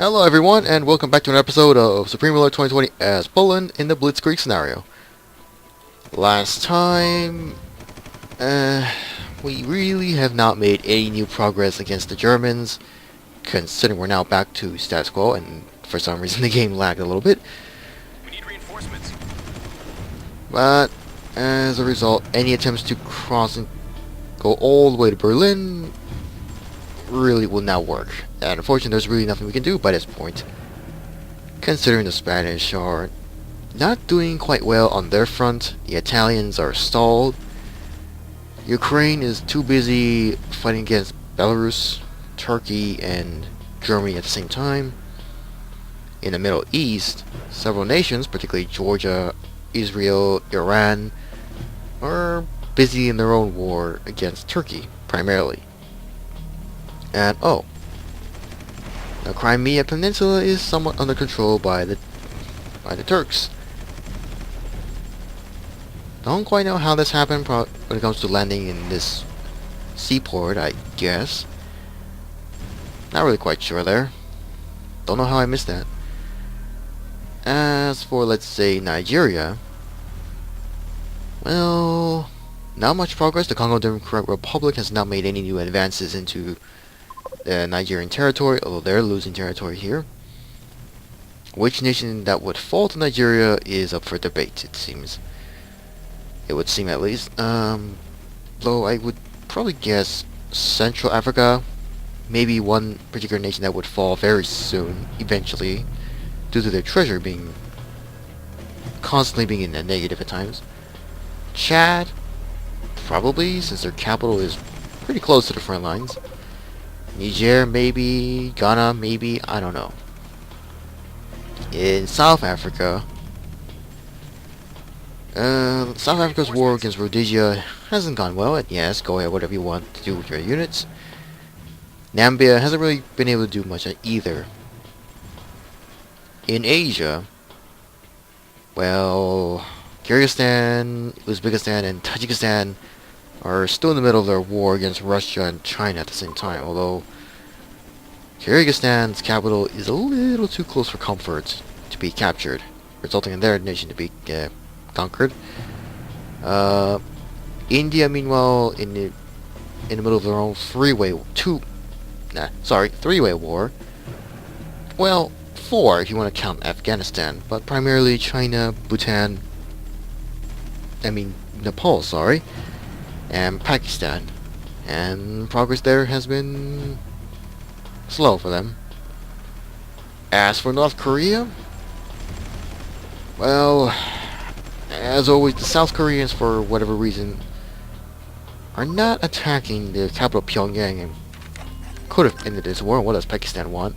Hello everyone, and welcome back to an episode of Supreme Alert 2020 as Poland in the Blitzkrieg scenario. Last time, we really have not made any new progress against the Germans, considering we're now back to status quo, and for some reason the game lagged a little bit. We need reinforcements. But, as a result, any attempts to cross and go all the way to Berlin really will not work. And unfortunately, there's really nothing we can do by this point, considering the Spanish are not doing quite well on their front. The Italians are stalled. Ukraine is too busy fighting against Belarus, Turkey, and Germany at the same time. In the Middle East, several nations, particularly Georgia, Israel, Iran, are busy in their own war against Turkey, primarily. And the Crimea Peninsula is somewhat under control by the Turks. Don't quite know how this happened when it comes to landing in this seaport, I guess. Not really quite sure there. Don't know how I missed that. As for, let's say, Nigeria, well, not much progress. The Congo Democratic Republic has not made any new advances into the Nigerian territory, although they're losing territory here. Which nation that would fall to Nigeria is up for debate, it seems. It would seem at least. Though I would probably guess Central Africa, maybe one particular nation that would fall very soon, eventually, due to their treasure being constantly being in the negative at times. Chad, probably, since their capital is pretty close to the front lines. Niger, maybe. Ghana, maybe. I don't know. In South Africa, South Africa's war against Rhodesia hasn't gone well. And yes, go ahead, whatever you want to do with your units. Namibia hasn't really been able to do much either. In Asia, well, Kyrgyzstan, Uzbekistan, and Tajikistan are still in the middle of their war against Russia and China at the same time, although Kyrgyzstan's capital is a little too close for comfort to be captured, resulting in their nation to be conquered. India, meanwhile, in the middle of their own three-way war. Well, four if you want to count Afghanistan, but primarily China, Nepal, and Pakistan. And progress there has been slow for them. As for North Korea, well, as always, the South Koreans, for whatever reason, are not attacking the capital Pyongyang and could have ended this war. What does Pakistan want?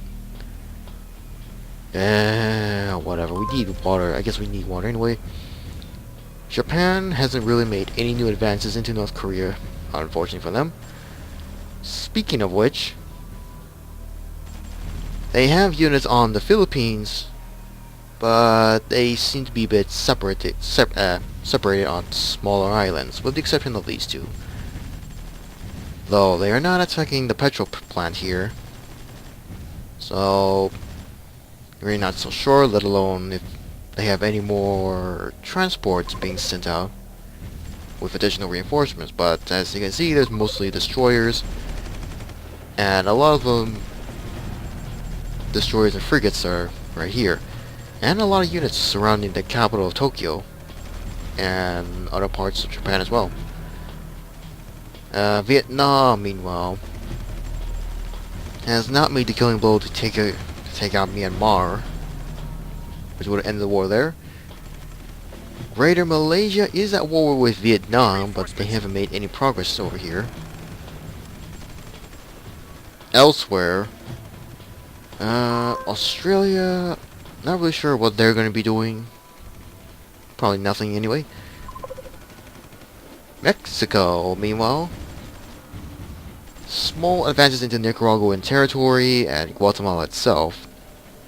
Whatever. We need water. I guess we need water anyway. Japan hasn't really made any new advances into North Korea, unfortunately for them. Speaking of which, they have units on the Philippines, but they seem to be a bit separated on smaller islands, with the exception of these two. Though they are not attacking the petrol plant here, so we're not so sure, let alone if they have any more transports being sent out with additional reinforcements. But as you can see, there's mostly destroyers, and a lot of them destroyers and frigates are right here, and a lot of units surrounding the capital of Tokyo and other parts of Japan as well. Vietnam, meanwhile, has not made the killing blow to take out Myanmar, which would end the war there. Greater Malaysia is at war with Vietnam, but they haven't made any progress over here. Elsewhere, Australia, not really sure what they're going to be doing. Probably nothing anyway. Mexico, meanwhile, small advances into Nicaraguan territory and Guatemala itself,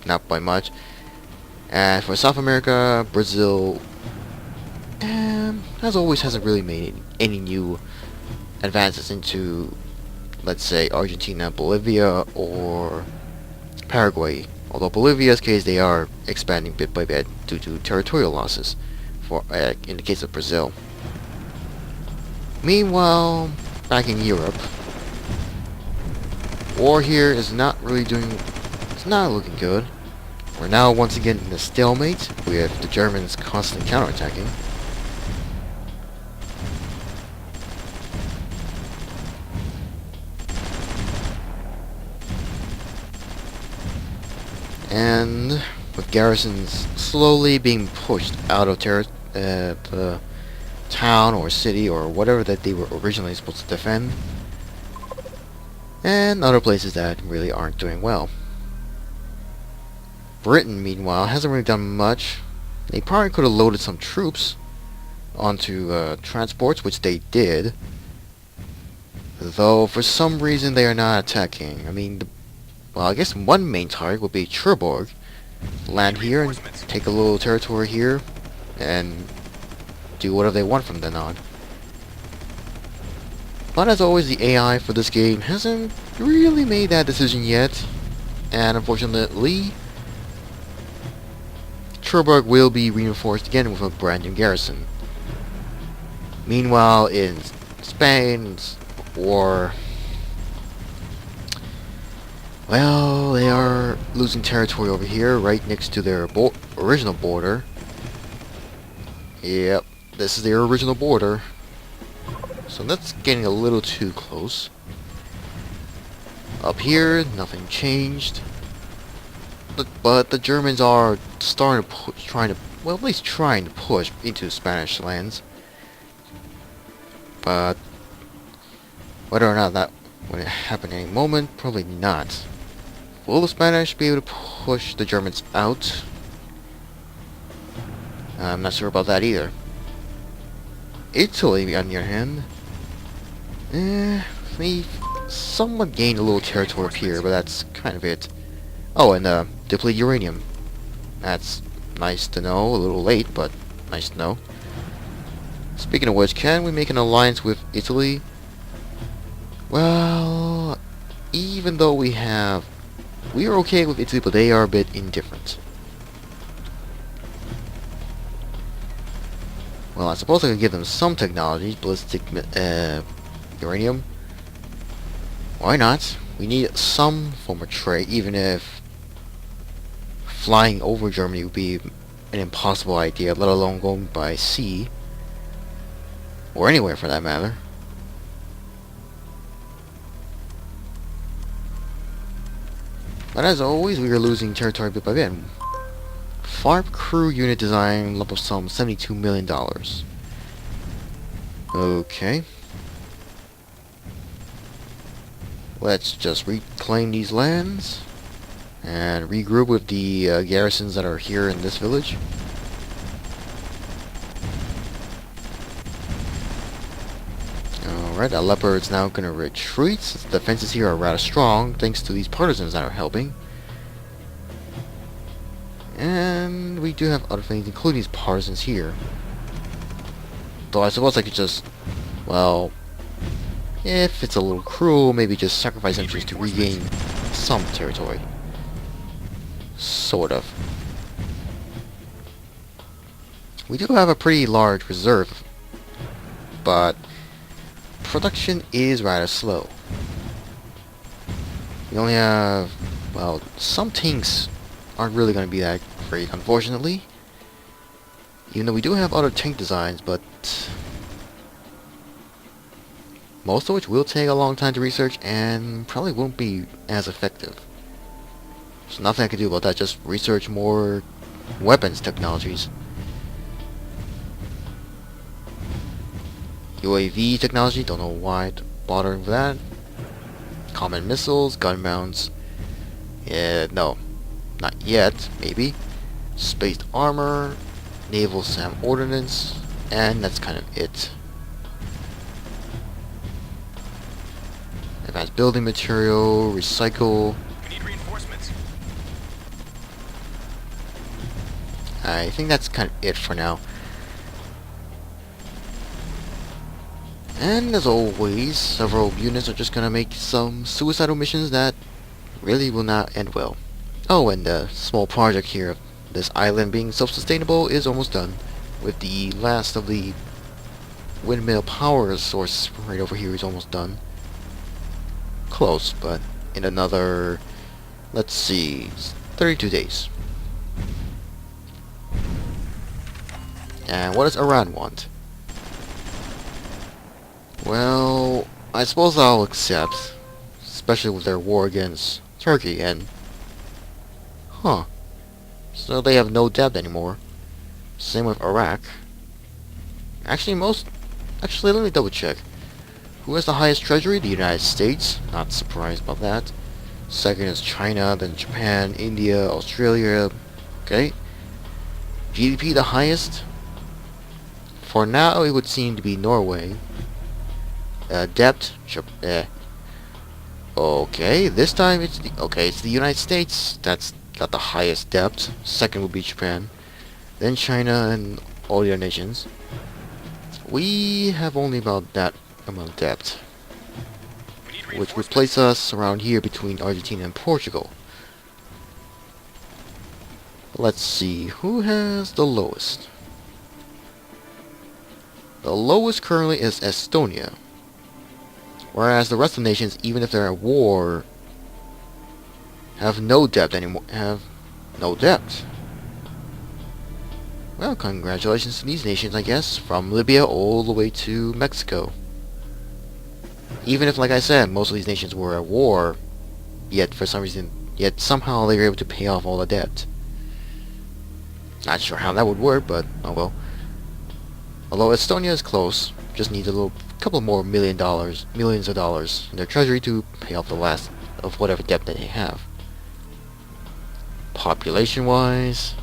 not by much. And for South America, Brazil, as always, hasn't really made any new advances into, let's say, Argentina, Bolivia, or Paraguay Although Bolivia's case, they are expanding bit by bit due to territorial losses, for in the case of Brazil. Meanwhile, back in Europe, war here is not really doing, it's not looking good. We're now once again in a stalemate, with the Germans constantly counterattacking. And with garrisons slowly being pushed out of the town or city or whatever that they were originally supposed to defend, and other places that really aren't doing well. Britain, meanwhile, hasn't really done much. They probably could have loaded some troops onto transports, which they did, though for some reason they are not attacking. I mean, well, I guess one main target would be Cherbourg. Land here and take a little territory here, and do whatever they want from then on. But as always, the AI for this game hasn't really made that decision yet, and unfortunately, Cherbourg will be reinforced again with a brand new garrison. Meanwhile, in Spain, war, well, they are losing territory over here, right next to their original border. Yep, this is their original border. So that's getting a little too close. Up here, nothing changed. But the Germans are starting to at least trying to push into Spanish lands. But whether or not that will happen any moment, probably not. Will the Spanish be able to push the Germans out? I'm not sure about that either. Italy, on the other hand, we somewhat gained a little territory up here, but that's kind of it. Oh, and deplete uranium. That's nice to know. A little late, but nice to know. Speaking of which, can we make an alliance with Italy? Well, even though we are okay with Italy, but they are a bit indifferent. Well, I suppose I could give them some technology, ballistic uranium. Why not? We need some form of trade, even if flying over Germany would be an impossible idea, let alone going by sea. Or anywhere for that matter. But as always, we are losing territory bit by bit. FARP crew unit design, lump sum $72 million. Okay. Let's just reclaim these lands and regroup with the garrisons that are here in this village. Alright, our leopard's now going to retreat since the defenses here are rather strong thanks to these partisans that are helping. And we do have other things, including these partisans here. Though I suppose I could just, well, if it's a little cruel, maybe just sacrifice them just to regain some territory. Sort of. We do have a pretty large reserve, but production is rather slow. We only have, well, some tanks aren't really going to be that great, unfortunately. Even though we do have other tank designs, but most of which will take a long time to research and probably won't be as effective. There's nothing I can do about that, just research more weapons technologies. UAV technology, don't know why to bother with that. Common missiles, gun mounts. Yeah, no. Not yet, maybe. Spaced armor, naval SAM ordnance, and that's kind of it. Advanced building material, recycle. We need reinforcements. I think that's kind of it for now. And as always, several units are just gonna make some suicidal missions that really will not end well. Oh, and the small project here of this island being self-sustainable is almost done, with the last of the windmill power source right over here is almost done. Close, but in another, let's see, 32 days. And what does Iran want? Well, I suppose I'll accept, especially with their war against Turkey, and so they have no debt anymore. Same with Iraq. Actually, let me double check. Who has the highest treasury? The United States. Not surprised about that. Second is China, then Japan, India, Australia. Okay. GDP the highest? For now, it would seem to be Norway. Debt? Okay, this time it's the United States. That's got the highest debt. Second would be Japan. Then China and all the other nations. We have only about that amount of debt, We need which would reinforcements. place us around here between Argentina and Portugal. Let's see, who has the lowest? The lowest currently is Estonia. Whereas the rest of the nations, even if they're at war, have no debt anymore. Have no debt. Well, congratulations to these nations, I guess, from Libya all the way to Mexico. Even if, like I said, most of these nations were at war, yet somehow they were able to pay off all the debt. Not sure how that would work, but oh well. Although Estonia is close, just needs a couple more millions of dollars in their treasury to pay off the last of whatever debt that they have. Population-wise,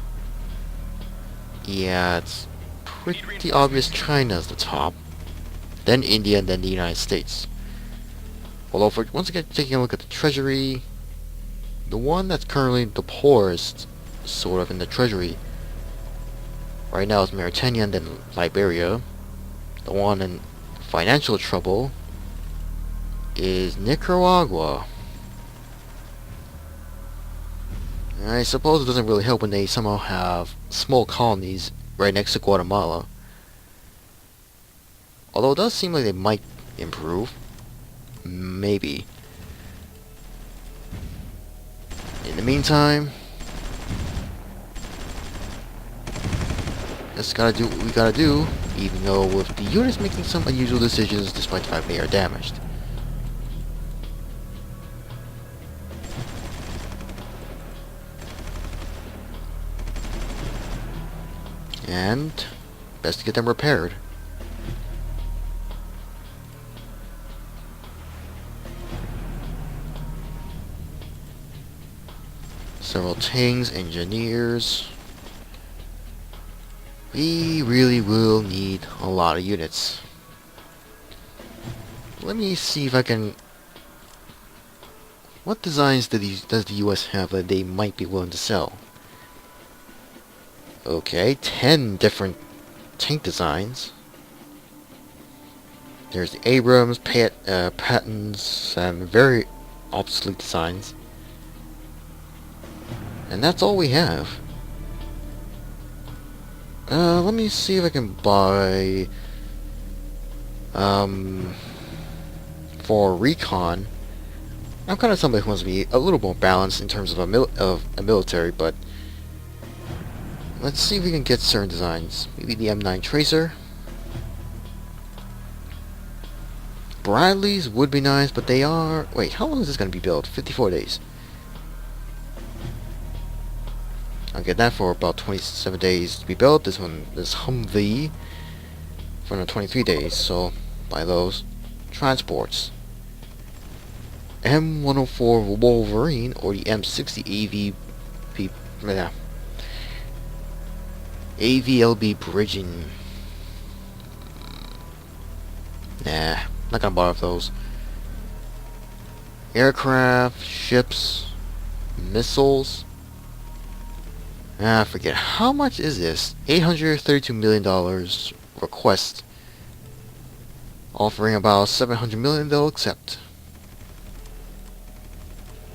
yeah, it's pretty obvious China's the top, then India, and then the United States. Although, once again, taking a look at the treasury, the one that's currently the poorest, sort of, in the treasury, right now is Mauritania and then Liberia. The one in financial trouble is Nicaragua. I suppose it doesn't really help when they somehow have small colonies right next to Guatemala. Although it does seem like they might improve. Maybe. In the meantime, just gotta do what we gotta do, even though with the units making some unusual decisions despite the fact they are damaged. And best to get them repaired. Several tanks, engineers. We really will need a lot of units. Let me see if I can... What designs does the US have that they might be willing to sell? Okay, 10 different tank designs. There's the Abrams, Pattons, and very obsolete designs. And that's all we have. Let me see if I can buy... for recon. I'm kind of somebody who wants to be a little more balanced in terms of a military, but... Let's see if we can get certain designs. Maybe the M9 Tracer. Bradleys would be nice, but they are... Wait, how long is this going to be built? 54 days. I'll get that for about 27 days to be built. This Humvee for another 23 days, so buy those. Transports. M104 Wolverine or the M60 AVLB bridging. Nah, not gonna bother with those. Aircraft, ships, missiles. Forget. How much is this? $832 million request. Offering about $700 million they'll accept.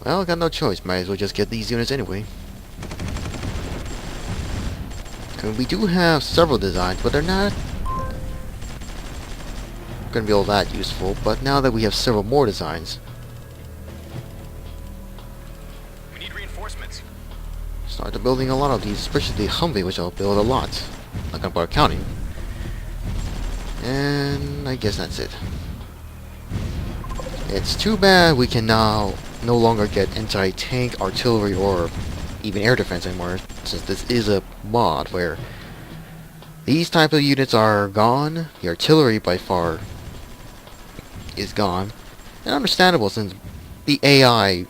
Well, got no choice. Might as well just get these units anyway. And we do have several designs, but they're not going to be all that useful. But now that we have several more designs, We need reinforcements. start building a lot of these, especially the Humvee, which I'll build a lot. Not gonna bother counting. And I guess that's it. It's too bad we can now no longer get anti-tank, artillery, or even air defense anymore, since this is a mod where these type of units are gone. The artillery by far is gone. And understandable, since the AI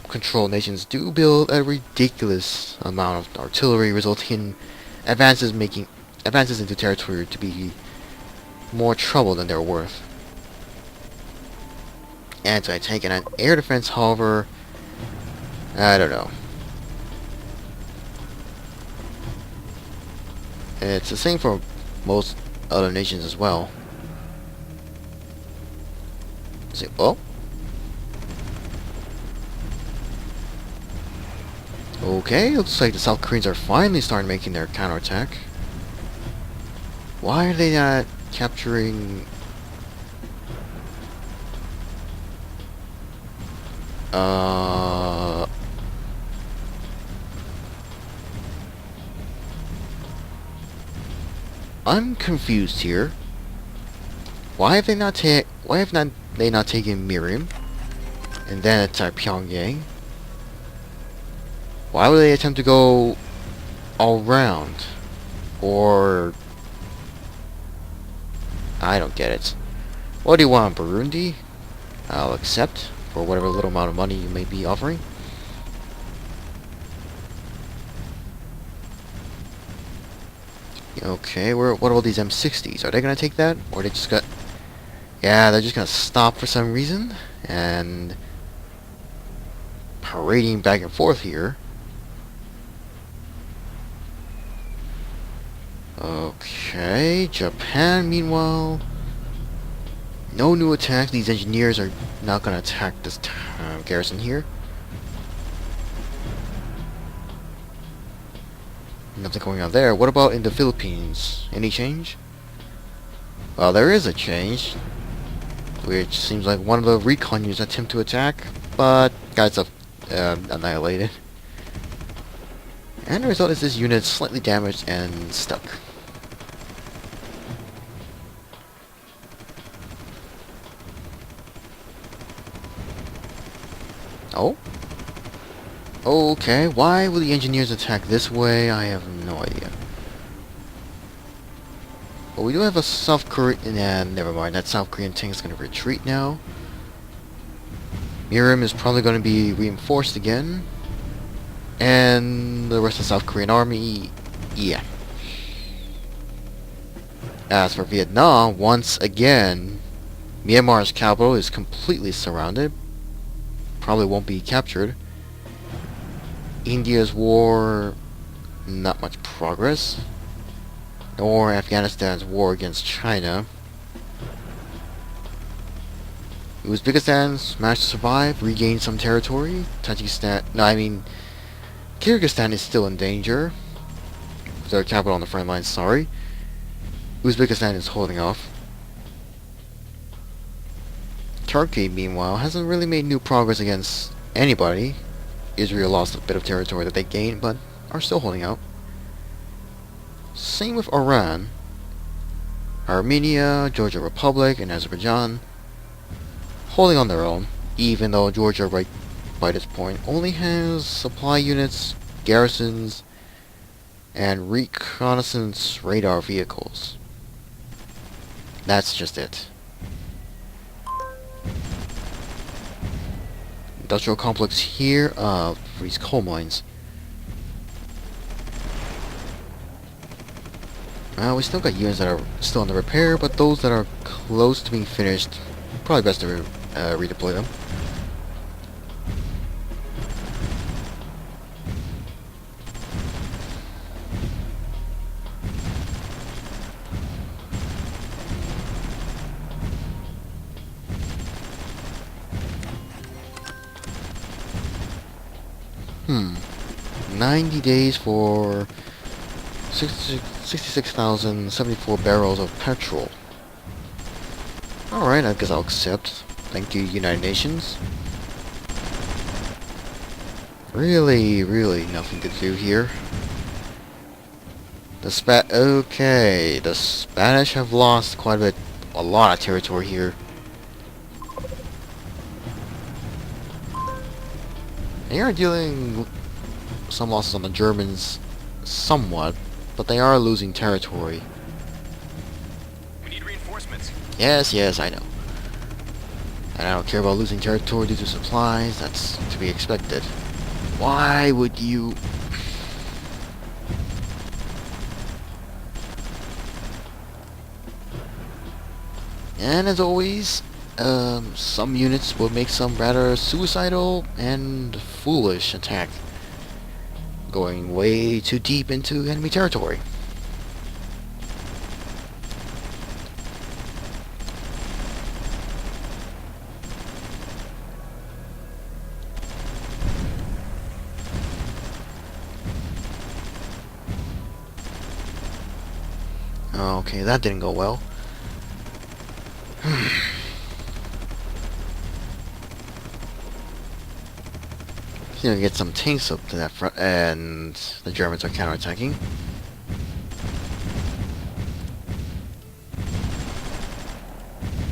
control nations do build a ridiculous amount of artillery, resulting in advances into territory to be more trouble than they're worth. Anti-tank and air defense, however, I don't know. It's the same for most other nations as well. See, oh. Okay, looks like the South Koreans are finally starting making their counterattack. Why are they not capturing... I'm confused here. Why have they not taken Miriam and then attack Pyongyang? Why would they attempt to go all round? Or I don't get it. What do you want, Burundi? I'll accept for whatever little amount of money you may be offering. Okay, what about these M60s? Are they gonna take that? Or they just got... Yeah, they're just gonna stop for some reason. And... parading back and forth here. Okay, Japan, meanwhile... No new attacks. These engineers are not gonna attack this garrison here. Nothing going on there. What about in the Philippines? Any change? Well, there is a change, which seems like one of the recon units attempt to attack, but got itself annihilated. And the result is this unit slightly damaged and stuck. Oh? Okay, why will the engineers attack this way? I have no idea. But we do have a South Korean... Nah, never mind. That South Korean tank is going to retreat now. Miriam is probably going to be reinforced again. And the rest of the South Korean army... Yeah. As for Vietnam, once again, Myanmar's capital is completely surrounded. Probably won't be captured. India's war, not much progress. Nor Afghanistan's war against China. Uzbekistan managed to survive, regain some territory. Tajikistan, no, I mean, Kyrgyzstan is still in danger. Their capital on the front line, sorry. Uzbekistan is holding off. Turkey, meanwhile, hasn't really made new progress against anybody. Israel lost a bit of territory that they gained, but are still holding out. Same with Iran. Armenia, Georgia Republic, and Azerbaijan holding on their own, even though Georgia, right by this point, only has supply units, garrisons, and reconnaissance radar vehicles. That's just it. Industrial complex here for these coal mines. We still got units that are still under repair, but those that are close to being finished, probably best to redeploy them. 90 days for 66,074 barrels of petrol. Alright, I guess I'll accept. Thank you, United Nations. Really nothing to do here. The Spanish have lost a lot of territory here. They are dealing with some losses on the Germans, somewhat, but they are losing territory. We need reinforcements. Yes, I know. And I don't care about losing territory due to supplies, that's to be expected. Why would you... And as always, some units will make some rather suicidal and foolish attack, going way too deep into enemy territory. Okay, that didn't go well. You know, get some tanks up to that front, and the Germans are counterattacking.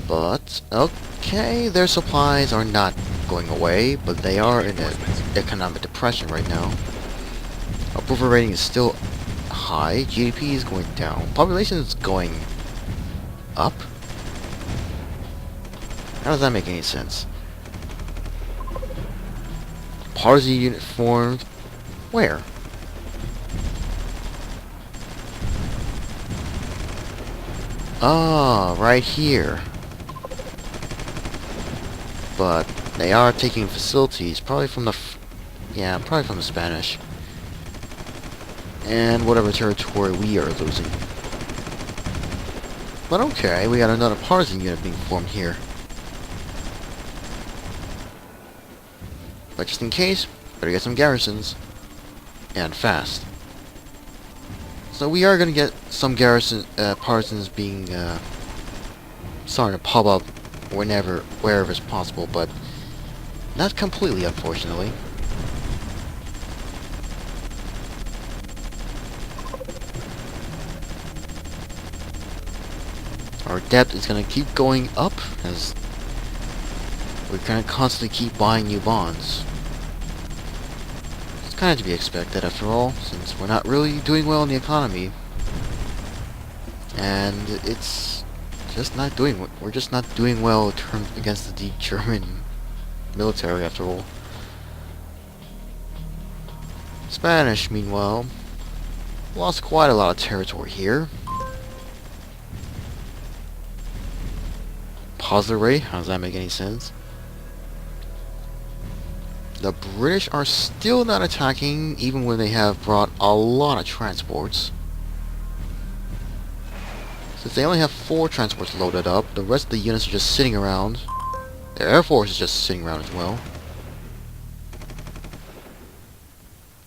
But okay, their supplies are not going away, but they are in an economic depression right now. Approval rating is still high. GDP is going down. Population is going up. How does that make any sense? Partisan unit formed. Where? Ah, right here. But they are taking facilities, probably from the Spanish. And whatever territory we are losing. But okay, we got another partisan unit being formed here. But just in case, better get some garrisons. And fast. So we are gonna get some partisans being starting to pop up wherever it's possible, but not completely, unfortunately. Our debt is gonna keep going up as we're gonna constantly keep buying new bonds. It's kind of to be expected after all, since we're not really doing well in the economy. And it's just not doing... We're just not doing well against the German military after all. Spanish, meanwhile, lost quite a lot of territory here. Positive rate? How does that make any sense? The British are still not attacking, even when they have brought a lot of transports. Since they only have 4 transports loaded up, the rest of the units are just sitting around. Their air force is just sitting around as well.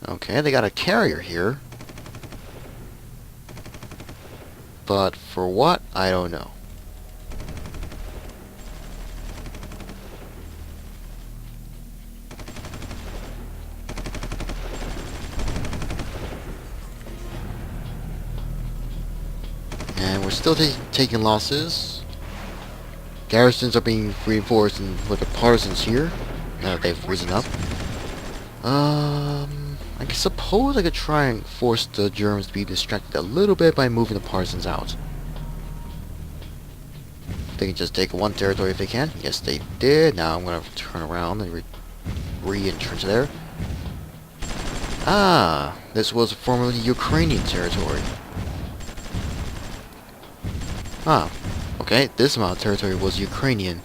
Okay, they got a carrier here. But for what? I don't know. And we're still taking losses. Garrisons are being reinforced with the partisans here. Now that they've risen up. I suppose I could try and force the Germans to be distracted a little bit by moving the partisans out. They can just take one territory if they can. Yes, they did. Now I'm going to turn around and re-entrench there. Ah, this was formerly Ukrainian territory. Ah, okay, this amount of territory was Ukrainian,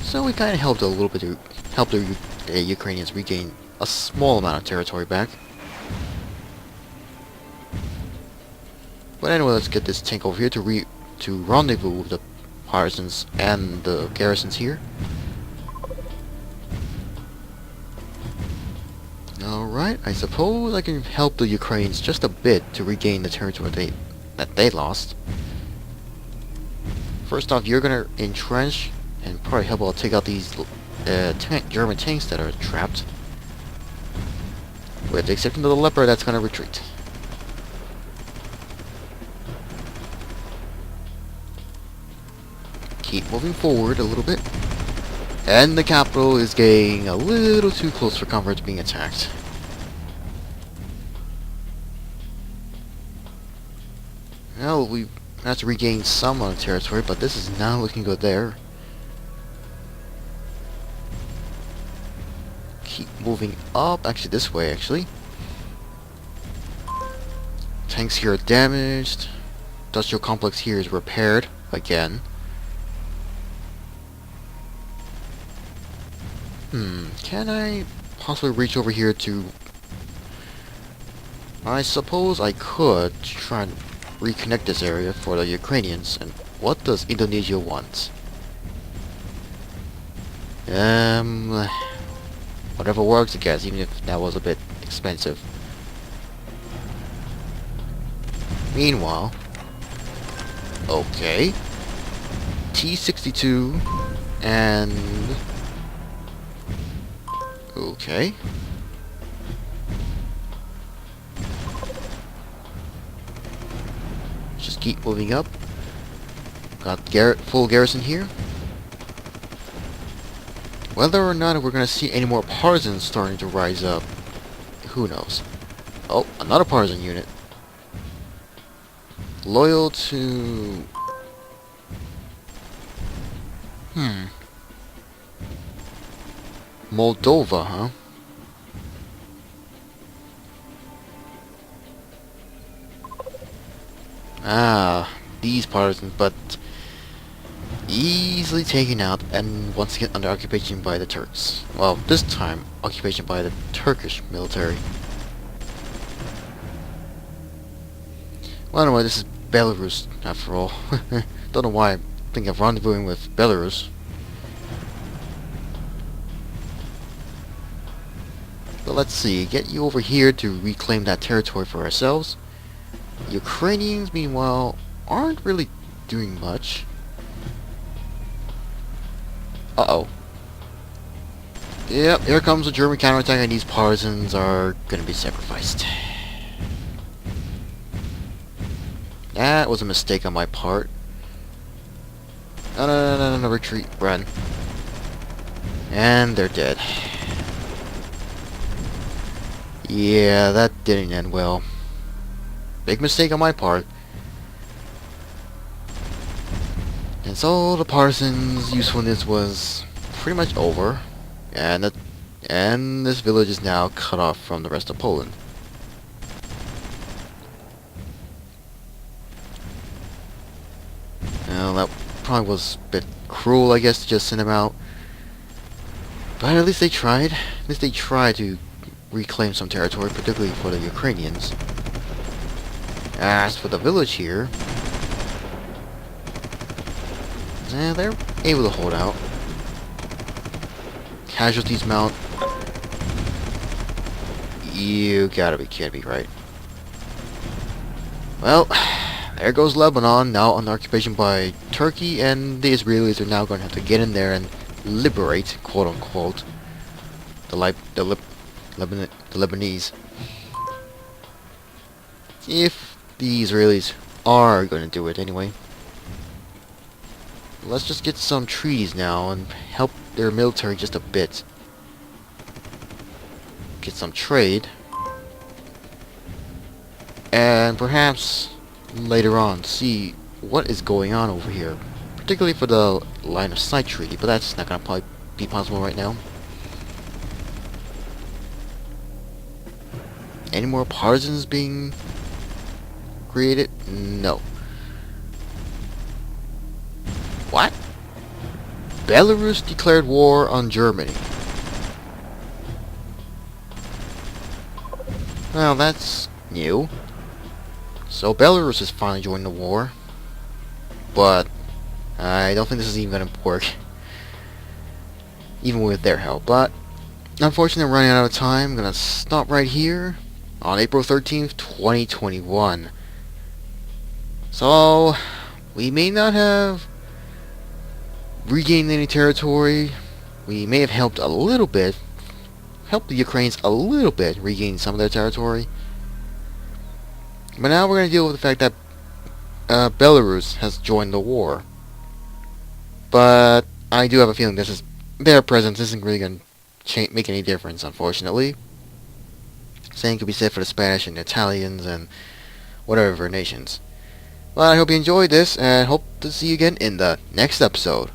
so we kind of helped a little bit to help the Ukrainians regain a small amount of territory back. But anyway, let's get this tank over here to rendezvous with the partisans and the garrisons here. Alright, I suppose I can help the Ukrainians just a bit to regain the territory that they lost. First off, you're gonna entrench and probably help out take out these German tanks that are trapped. With the exception of the Leopard, that's gonna retreat. Keep moving forward a little bit. And the capital is getting a little too close for comfort to being attacked. Well, we have to regain some of the territory, but this is not looking good there. Keep moving up, actually this way, actually. Tanks here are damaged. Industrial complex here is repaired again. Can I possibly reach over here to... I suppose I could try and reconnect this area for the Ukrainians. And what does Indonesia want? Whatever works, I guess, even if that was a bit expensive. Meanwhile... Okay. T-62 and... Okay. Just keep moving up. Got full garrison here. Whether or not we're gonna see any more partisans starting to rise up, who knows? Oh, another partisan unit. Loyal to... Moldova, huh? Ah, these partisans, but easily taken out and once again under occupation by the Turks. Well, this time, occupation by the Turkish military. Well, anyway, this is Belarus, after all. Don't know why I think of rendezvousing with Belarus. But let's see, get you over here to reclaim that territory for ourselves. The Ukrainians, meanwhile, aren't really doing much. Uh-oh. Yep, here comes the German counterattack and these partisans are gonna be sacrificed. That was a mistake on my part. No, retreat, run. And they're dead. Yeah, that didn't end well. Big mistake on my part. And so the partisans' usefulness was pretty much over. And this village is now cut off from the rest of Poland. Well, that probably was a bit cruel, I guess, to just send them out. But at least they tried. At least they tried to reclaim some territory, particularly for the Ukrainians. As for the village here, they're able to hold out. Casualties mount. You gotta be kidding me, right? Well, there goes Lebanon, now under occupation by Turkey, and the Israelis are now going to have to get in there and liberate, quote-unquote, the Lebanese. If the Israelis are going to do it anyway. Let's just get some treaties now and help their military just a bit. Get some trade. And perhaps later on see what is going on over here. Particularly for the line of sight treaty, but that's not going to probably be possible right now. Any more partisans being created? No. What? Belarus declared war on Germany. Well, that's new. So Belarus has finally joined the war. But I don't think this is even going to work. Even with their help. But unfortunately, I'm running out of time. I'm gonna stop right here on April 13th, 2021. So, we may not have regained any territory. We may have helped a little bit, helped the Ukrainians a little bit regain some of their territory. But now we're going to deal with the fact that Belarus has joined the war. But I do have a feeling their presence isn't really going to make any difference, unfortunately. Same could be said for the Spanish and Italians and whatever nations. Well, I hope you enjoyed this, and hope to see you again in the next episode.